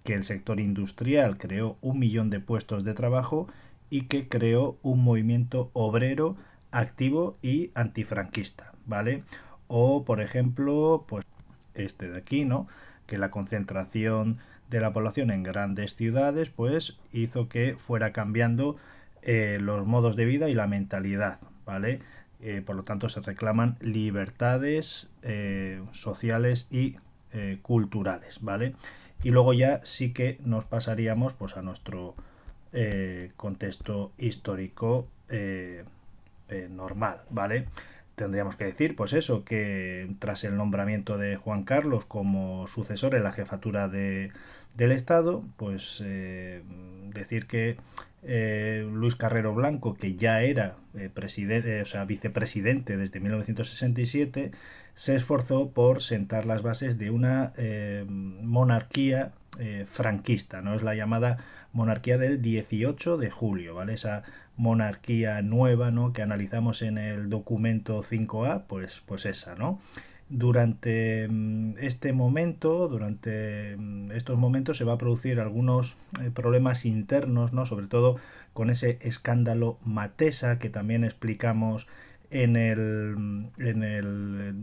que el sector industrial creó 1 millón de puestos de trabajo y que creó un movimiento obrero activo y antifranquista, ¿vale? O, por ejemplo, pues este de aquí, ¿no? Que la concentración de la población en grandes ciudades pues hizo que fuera cambiando los modos de vida y la mentalidad, ¿vale? Por lo tanto se reclaman libertades sociales y culturales, ¿vale? Y luego ya sí que nos pasaríamos pues a nuestro contexto histórico normal, ¿vale? Tendríamos que decir, pues eso, que tras el nombramiento de Juan Carlos como sucesor en la jefatura del Estado, pues decir que Luis Carrero Blanco, que ya era presidente, o sea, vicepresidente desde 1967, se esforzó por sentar las bases de una monarquía franquista, ¿no? Es la llamada monarquía del 18 de julio, ¿vale? Esa monarquía nueva, ¿no? Que analizamos en el documento 5A, pues esa, ¿no? Durante este momento, durante estos momentos se va a producir algunos problemas internos, ¿no? Sobre todo con ese escándalo Matesa que también explicamos en el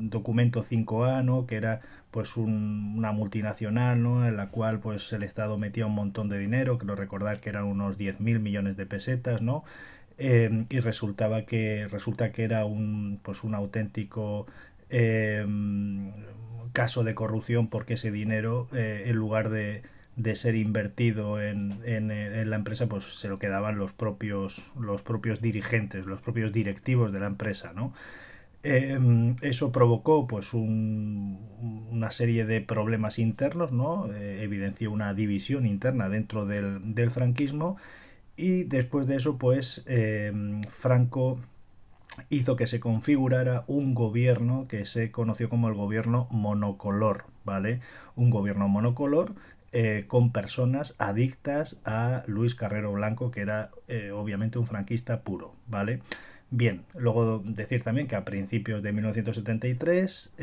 documento 5A, ¿no? Que era pues una multinacional, ¿no? En la cual pues el Estado metía un montón de dinero, creo recordar que eran unos 10.000 millones de pesetas, ¿no? Y resulta que era pues un auténtico caso de corrupción, porque ese dinero, en lugar de ser invertido en la empresa, pues se lo quedaban los propios dirigentes, los propios directivos de la empresa, ¿no? Eso provocó pues una serie de problemas internos, ¿no? Evidenció una división interna dentro del franquismo, y después de eso pues Franco hizo que se configurara un gobierno que se conoció como el gobierno monocolor, ¿vale? Un gobierno monocolor con personas adictas a Luis Carrero Blanco, que era obviamente un franquista puro, ¿vale? Bien, luego decir también que a principios de 1973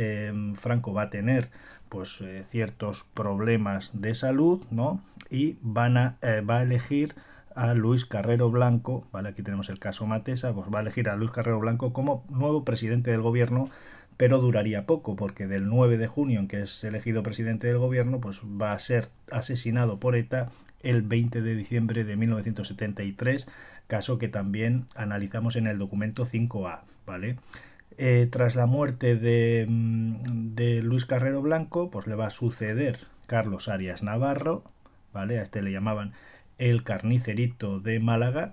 Franco va a tener pues ciertos problemas de salud, ¿no? Y va a elegir a Luis Carrero Blanco, ¿vale? Aquí tenemos el caso Matesa, pues va a elegir a Luis Carrero Blanco como nuevo presidente del gobierno, pero duraría poco, porque del 9 de junio en que es elegido presidente del gobierno, pues va a ser asesinado por ETA el 20 de diciembre de 1973, caso que también analizamos en el documento 5A, ¿vale? Tras la muerte de Luis Carrero Blanco, pues le va a suceder Carlos Arias Navarro, ¿vale? A este le llamaban el carnicerito de Málaga.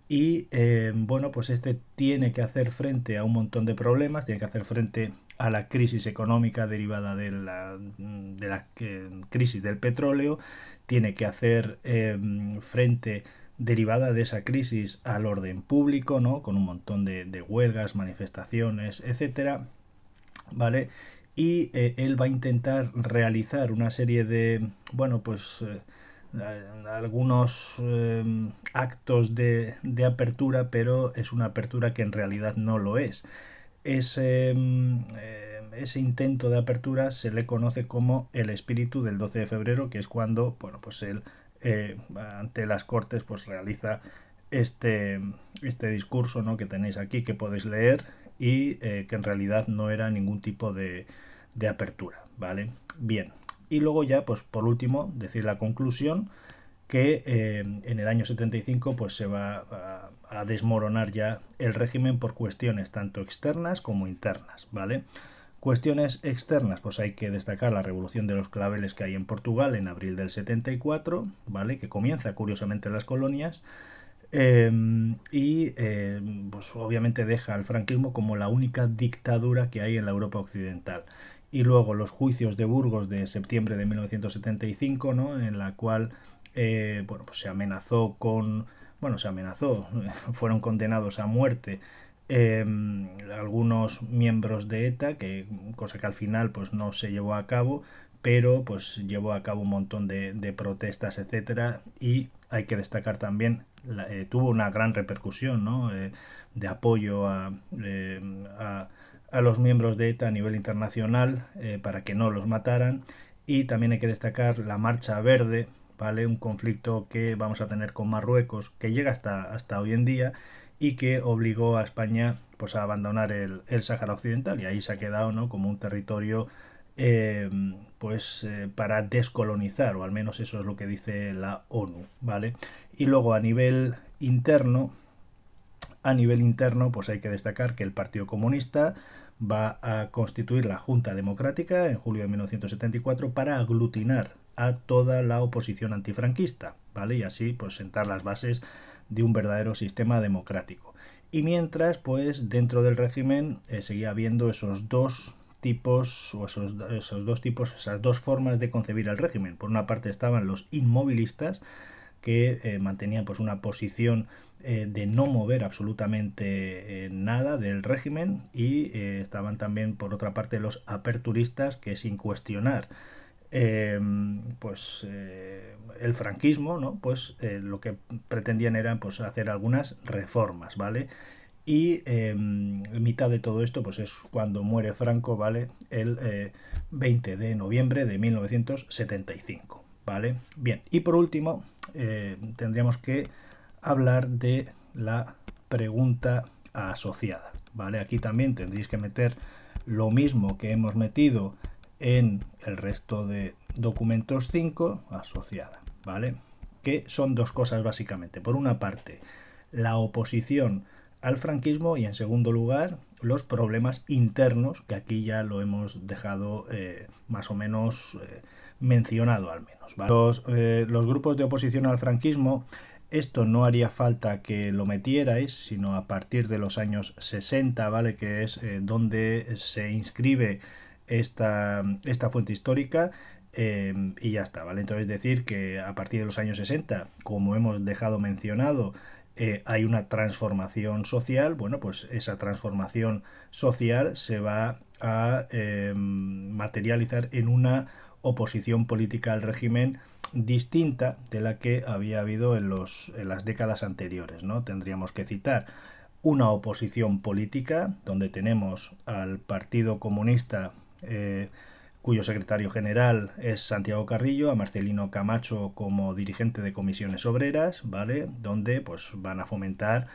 Y bueno, pues este tiene que hacer frente a un montón de problemas, tiene que hacer frente a la crisis económica derivada de la crisis del petróleo, tiene que hacer frente derivada de esa crisis al orden público, ¿no? Con un montón de huelgas, manifestaciones, etcétera, ¿vale? Y él va a intentar realizar una serie de, bueno, pues algunos actos de apertura, pero es una apertura que en realidad no lo es. Ese intento de apertura se le conoce como el espíritu del 12 de febrero, que es cuando, bueno, pues él ante las Cortes pues realiza este, este discurso, ¿no? Que tenéis aquí, que podéis leer, y que en realidad no era ningún tipo de apertura, ¿vale? Bien, y luego ya, pues por último, decir la conclusión, que en el año 75 pues se va a desmoronar ya el régimen por cuestiones tanto externas como internas, ¿vale? Cuestiones externas, pues hay que destacar la revolución de los claveles que hay en Portugal en abril del 74, ¿vale? Que comienza curiosamente en las colonias, pues obviamente deja al franquismo como la única dictadura que hay en la Europa occidental. Y luego los juicios de Burgos de septiembre de 1975, ¿no? En la cual bueno, pues se amenazó con, bueno, se amenazó, fueron condenados a muerte algunos miembros de ETA, cosa que al final pues no se llevó a cabo, pero pues llevó a cabo un montón de protestas, etcétera, y hay que destacar también, tuvo una gran repercusión, ¿no? De apoyo a los miembros de ETA a nivel internacional, para que no los mataran. Y también hay que destacar la Marcha Verde, ¿vale? Un conflicto que vamos a tener con Marruecos, que llega hasta hoy en día, y que obligó a España pues a abandonar el Sáhara Occidental, y ahí se ha quedado, ¿no? Como un territorio para descolonizar, o al menos eso es lo que dice la ONU, ¿vale? Y luego a nivel interno, pues hay que destacar que el Partido Comunista va a constituir la Junta Democrática en julio de 1974 para aglutinar a toda la oposición antifranquista, ¿vale? Y así pues sentar las bases de un verdadero sistema democrático. Y mientras, pues dentro del régimen seguía habiendo esos dos tipos, o esos dos tipos, esas dos formas de concebir el régimen. Por una parte estaban los inmovilistas, que mantenían pues una posición de no mover absolutamente nada del régimen, y estaban también por otra parte los aperturistas, que sin cuestionar el franquismo, ¿no? Pues lo que pretendían era pues hacer algunas reformas, ¿vale? Y en mitad de todo esto pues es cuando muere Franco, ¿vale? El 20 de noviembre de 1975, ¿vale? Bien, y por último tendríamos que hablar de la pregunta asociada, ¿vale? Aquí también tendréis que meter lo mismo que hemos metido en el resto de documentos 5, asociada, ¿vale? Que son dos cosas básicamente. Por una parte, la oposición al franquismo, y en segundo lugar, los problemas internos, que aquí ya lo hemos dejado más o menos mencionado al menos, ¿vale? Los grupos de oposición al franquismo, esto no haría falta que lo metierais, sino a partir de los años 60, ¿vale? Que es donde se inscribe esta fuente histórica, y ya está, ¿vale? Entonces decir que a partir de los años 60, como hemos dejado mencionado, hay una transformación social. Bueno, pues esa transformación social se va a materializar en una oposición política al régimen distinta de la que había habido en las décadas anteriores, ¿no? Tendríamos que citar una oposición política, donde tenemos al Partido Comunista, cuyo secretario general es Santiago Carrillo, a Marcelino Camacho como dirigente de comisiones obreras, ¿vale? Donde pues van a fomentar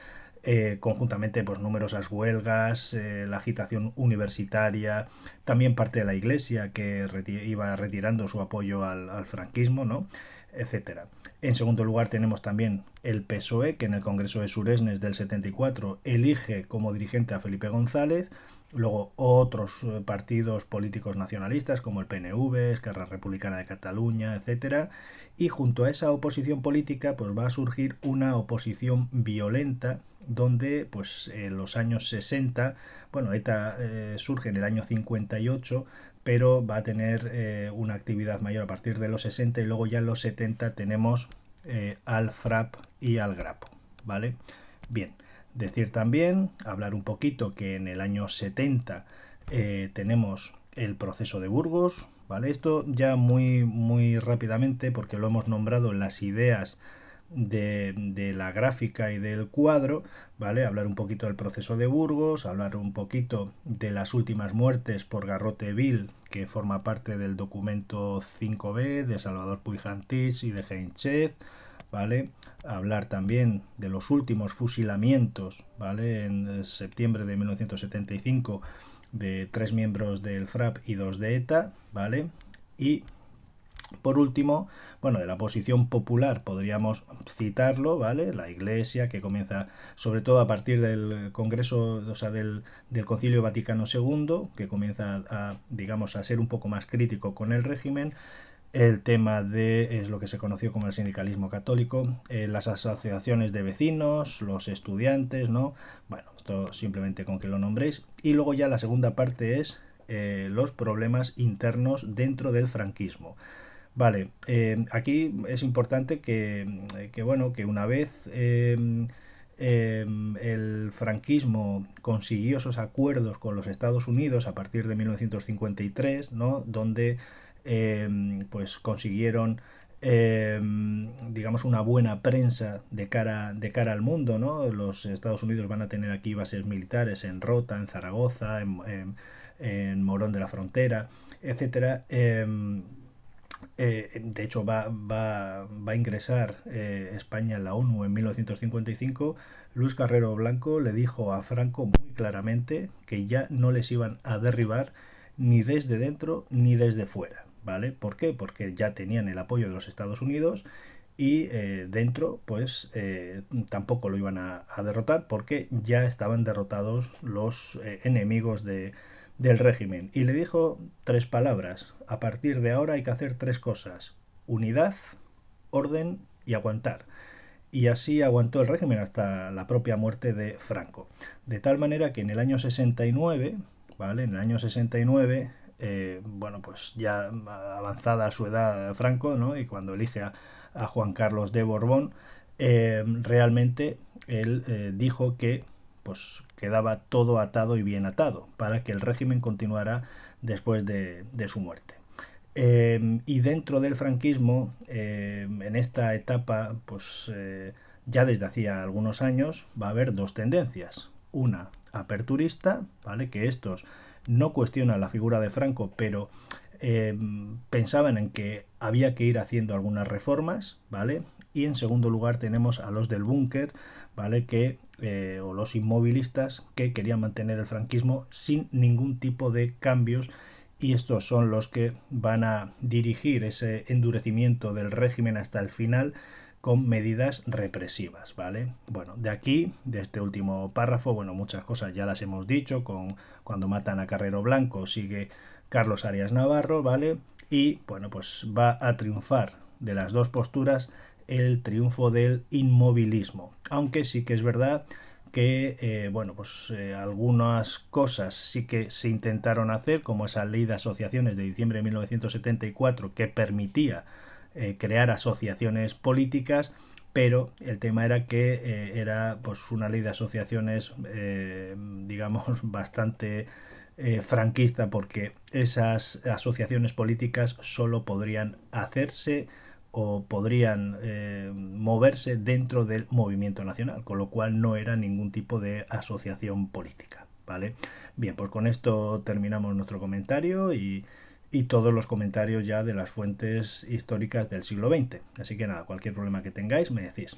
conjuntamente pues numerosas huelgas, la agitación universitaria, también parte de la iglesia que iba retirando su apoyo al franquismo, ¿no? Etcétera. En segundo lugar tenemos también el PSOE, que en el Congreso de Suresnes del 74 elige como dirigente a Felipe González. Luego otros partidos políticos nacionalistas como el PNV, Esquerra Republicana de Cataluña, etcétera. Y junto a esa oposición política pues va a surgir una oposición violenta donde pues en los años 60, bueno, ETA surge en el año 58, pero va a tener una actividad mayor a partir de los 60 y luego ya en los 70 tenemos al FRAP y al GRAPO, ¿vale? Bien, decir también, hablar un poquito que en el año 70 tenemos el proceso de Burgos, ¿vale? Esto ya muy rápidamente porque lo hemos nombrado en las ideas de la gráfica y del cuadro, ¿vale? Hablar un poquito del proceso de Burgos, hablar un poquito de las últimas muertes por garrote vil, que forma parte del documento 5B de Salvador Puig-Antich y de Heinz, ¿vale? Hablar también de los últimos fusilamientos, ¿vale? En septiembre de 1975 de 3 miembros del FRAP y 2 de ETA, ¿vale? Y por último, bueno, de la posición popular podríamos citarlo, ¿vale? La Iglesia, que comienza sobre todo a partir del Congreso, o sea, del Concilio Vaticano II, que comienza a, digamos, a ser un poco más crítico con el régimen. El tema de es lo que se conoció como el sindicalismo católico, las asociaciones de vecinos, los estudiantes, ¿no? Bueno, esto simplemente con que lo nombréis. Y luego ya la segunda parte es los problemas internos dentro del franquismo. Vale, aquí es importante bueno, que una vez el franquismo consiguió esos acuerdos con los Estados Unidos a partir de 1953, ¿no? Donde pues consiguieron digamos una buena prensa de cara al mundo, ¿no? Los Estados Unidos van a tener aquí bases militares en Rota, en Zaragoza, en Morón de la Frontera, etcétera. De hecho, va a ingresar España en la ONU en 1955. Luis Carrero Blanco le dijo a Franco muy claramente que ya no les iban a derribar ni desde dentro ni desde fuera, ¿vale? ¿Por qué? Porque ya tenían el apoyo de los Estados Unidos y dentro pues tampoco lo iban a derrotar porque ya estaban derrotados los enemigos del régimen. Y le dijo 3 palabras: a partir de ahora hay que hacer 3 cosas: unidad, orden y aguantar. Y así aguantó el régimen hasta la propia muerte de Franco. De tal manera que en el año 69, ¿vale? En el año 69, bueno, pues ya avanzada su edad Franco, ¿no? Y cuando elige a Juan Carlos de Borbón, realmente él dijo que pues quedaba todo atado y bien atado para que el régimen continuara después de su muerte. Y dentro del franquismo, en esta etapa, pues ya desde hacía algunos años va a haber 2 tendencias. Una aperturista, ¿vale? Que estos no cuestionan la figura de Franco, pero pensaban en que había que ir haciendo algunas reformas, ¿vale? Y en segundo lugar tenemos a los del búnker, ¿vale? O los inmovilistas que querían mantener el franquismo sin ningún tipo de cambios, y estos son los que van a dirigir ese endurecimiento del régimen hasta el final con medidas represivas, ¿vale? Bueno, de aquí, de este último párrafo, bueno, muchas cosas ya las hemos dicho, cuando matan a Carrero Blanco sigue Carlos Arias Navarro, ¿vale? Y, bueno, pues va a triunfar de las 2 posturas el triunfo del inmovilismo, aunque sí que es verdad que bueno, pues algunas cosas sí que se intentaron hacer, como esa ley de asociaciones de diciembre de 1974 que permitía crear asociaciones políticas, pero el tema era que era pues una ley de asociaciones digamos bastante franquista, porque esas asociaciones políticas solo podrían hacerse o podrían moverse dentro del movimiento nacional, con lo cual no era ningún tipo de asociación política, ¿vale? Bien, pues con esto terminamos nuestro comentario y todos los comentarios ya de las fuentes históricas del siglo XX. Así que nada, cualquier problema que tengáis me decís.